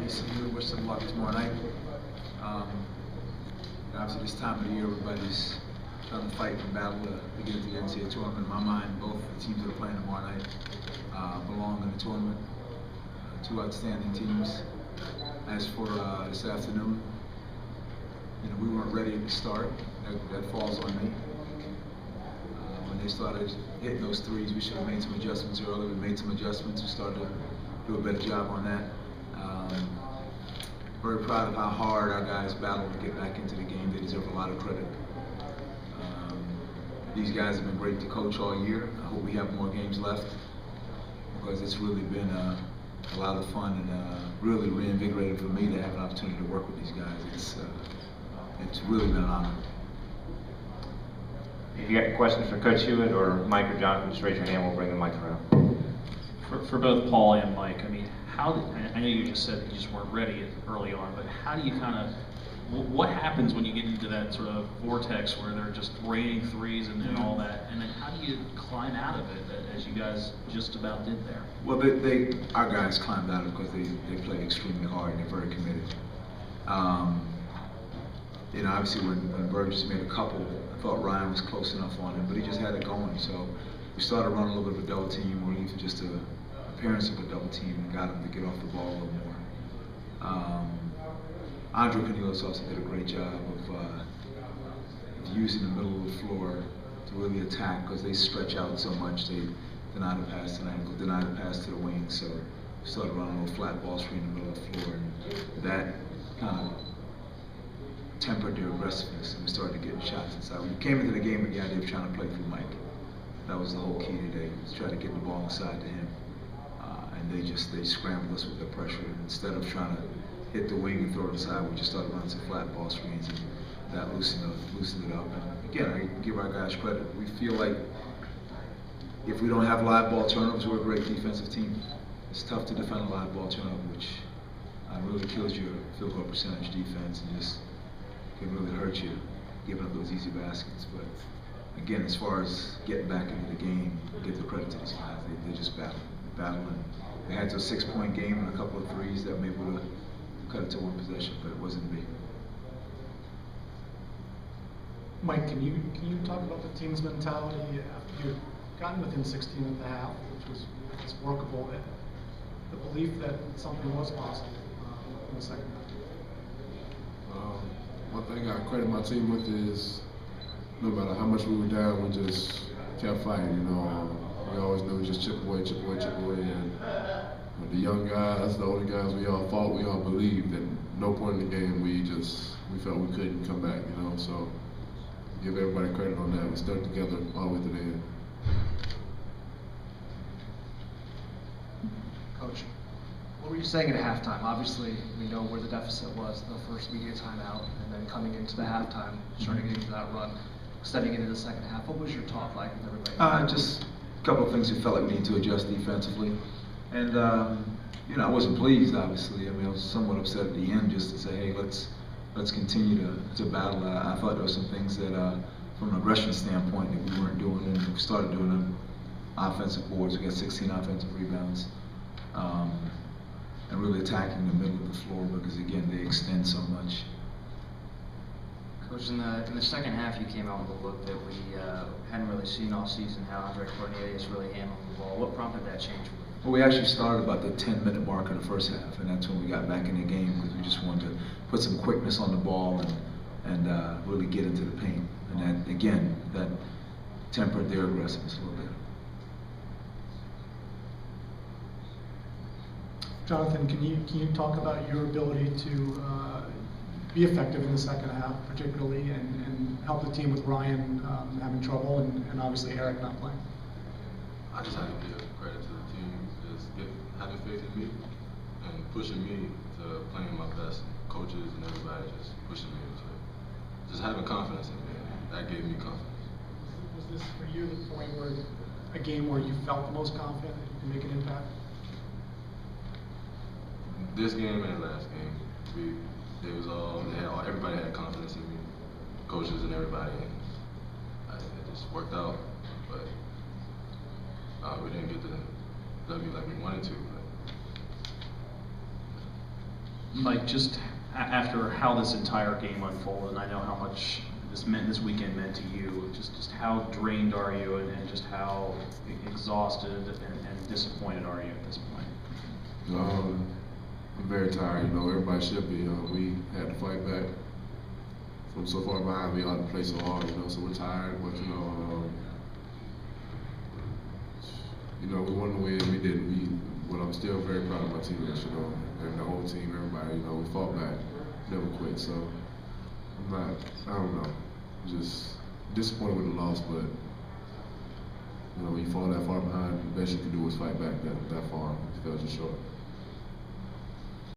we wish them luck tomorrow night. Obviously, this time of the year, everybody's trying to fight and battle to get into the NCAA tournament. In my mind, both the teams that are playing tomorrow night belong in the tournament. Two outstanding teams. As for this afternoon, we weren't ready at the start. That falls on me. When they started hitting those threes, we should have made some adjustments early. We made some adjustments. We started to do a better job on that. Very proud of how hard our guys battled to get back into the game. They deserve a lot of credit. These guys have been great to coach all year. I hope we have more games left because it's really been a lot of fun and really reinvigorating for me to have an opportunity to work with these guys. It's really been an honor. If you got questions for Coach Hewitt or Mike or Jonathan, just raise your hand. We'll bring the mic around. For both Paul and Mike, I mean, I know you just said you just weren't ready early on, but how do you what happens when you get into that sort of vortex where they're just raining threes and all that, and then how do you climb out of it as you guys just about did there? Well, our guys climbed out of it because they played extremely hard and they're very committed. Obviously when Burgess made a couple, I thought Ryan was close enough on him, but he just had it going. So we started running a little bit of a double team, or even just an appearance of a double team, and got him to get off the ball a little more. Andre Cornelius also did a great job of using the middle of the floor to really attack because they stretch out so much. They deny the pass to the ankle, deny the pass to the wing. So we started running a little flat ball screen in the middle of the floor, and that kind of tempered their aggressiveness, and we started getting shots inside. We came into the game with the idea of trying to play through Mike. That was the whole key today, was try to get the ball inside to him. And they scrambled us with their pressure. And instead of trying to hit the wing and throw it inside, we just started running some flat ball screens, and that loosened it up. And again, I give our guys credit. We feel like if we don't have live ball turnovers, we're a great defensive team. It's tough to defend a live ball turnover, which really kills your field goal percentage defense and just can really hurt you giving up those easy baskets. But again, as far as getting back into the game, give the credit to these guys. They just battling. They had a 6-point game and a couple of threes that maybe would have cut it to one possession, but it wasn't big. Mike, can you talk about the team's mentality? You've gotten within 16 and a half, which was workable. The belief that something was possible in the second half. One thing I credit my team with is no matter how much we were down, we just kept fighting. We always knew just chip away, and the young guys, the older guys, we all fought. We all believed. At no point in the game we felt we couldn't come back. So give everybody credit on that. We stuck together all the way to the end. Coach, what were you saying at halftime? Obviously, we know where the deficit was in the first media timeout, and then coming into the halftime, starting to get into that run, extending into the second half. What was your talk like with everybody? Just a couple of things we felt like we need to adjust defensively. And, I wasn't pleased, obviously. I was somewhat upset at the end just to say, hey, let's continue to battle. I thought there were some things that, from an aggression standpoint, that we weren't doing, and we started doing them. Offensive boards, we got 16 offensive rebounds. And really attacking the middle of the floor because, again, they extend so much. Coach, in the second half, you came out with a look that we hadn't really seen all season, how Andre Cornelius really handled the ball. What prompted that change? Well, we actually started about the 10-minute mark in the first half, and that's when we got back in the game because we just wanted to put some quickness on the ball and really get into the paint. And that, again, that tempered their aggressiveness a little bit. Jonathan, can you talk about your ability to be effective in the second half, particularly, and help the team with Ryan having trouble and obviously Eric not playing? I just have to give credit to the team, just having faith in me and pushing me to playing my best. Coaches and everybody just pushing me to just having confidence in me. That gave me confidence. Was this for you the point where a game where you felt the most confident that you can make an impact? This game and the last game, everybody had confidence in me, coaches and everybody, and it just worked out. But we didn't get the W like we wanted to. But Mike, just after how this entire game unfolded, and I know how much this weekend meant to you, just how drained are you, and just how exhausted and disappointed are you at this point? I'm very tired. You know, everybody should be. We had to fight back from so far behind. We ought to play so hard. You know, so we're tired. But you know, we wanted to win. We didn't. But I'm still very proud of my teammates. You know, and the whole team, everybody. You know, we fought back, never quit. So I'm not. I don't know. I'm just disappointed with the loss, but you know, when you fall that far behind, the best you can do is fight back that far. It fell just short.